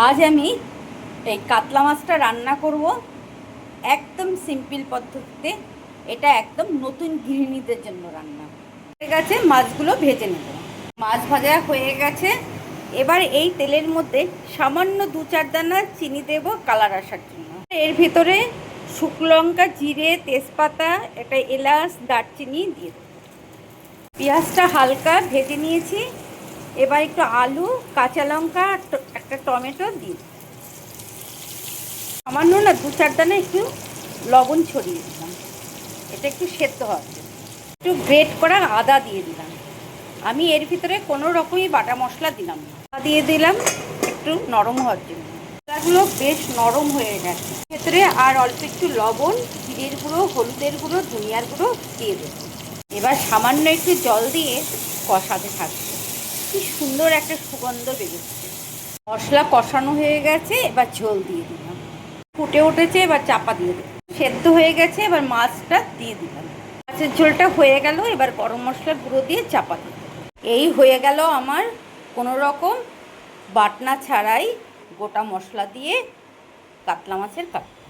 আজ আমি এই কাতলা মাছটা রান্না করব একদম সিম্পল পদ্ধতিতে। এটা একদম নতুন গৃহিণীদের জন্য রান্না। হয়ে গেছে, মাছগুলো ভেজে নেব। মাছ ভাজা হয়ে গেছে। এবার এই তেলের মধ্যে সামান্য 2-4 দানা চিনি দেব কালার আসার জন্য। এর ভিতরে শুকনো লঙ্কা, জিরে, তেজপাতা, একটা এলাচ, দারচিনি দিয়ে দেবো। পেঁয়াজটা হালকা ভেজে নিয়েছি। এবার একটু আলু, কাঁচা লঙ্কা, একটা টমেটো দিই। সামান্য না 2-4 দানা একটু লবণ ছড়িয়ে দিলাম, এটা একটু সেদ্ধ হবে। একটু গ্রেট করা আদা দিয়ে দিলাম। আমি এর ভিতরে কোনো রকমই বাটা মশলা দিলাম না, আদা দিয়ে দিলাম একটু নরম হওয়ার জন্য। মশলাগুলো বেশ নরম হয়ে গেছে। ভেতরে আর অল্প একটু লবণ, জিরের গুঁড়ো, হলুদের গুঁড়ো, ধনিয়ার গুঁড়ো দিয়ে দেবো। এবার সামান্য একটু জল দিয়ে কষাতে থাকবে। কি সুন্দর একটা সুগন্ধ বেরোচ্ছে। মশলা কষানো হয়ে গেছে, এবার ঝোল দিয়ে দিলাম। ফুটে উঠেছে, এবার চাপা দিয়ে দিলাম। সেদ্ধ হয়ে গেছে, এবার মাছটা দিয়ে দিলাম। মাছের ঝোলটা হয়ে গেল, এবার গরম মশলার গুঁড়ো দিয়ে চাপা দিলাম। এই হয়ে গেল আমার কোনো রকম বাটনা ছাড়াই গোটা মশলা দিয়ে কাতলা মাছের কালিয়া।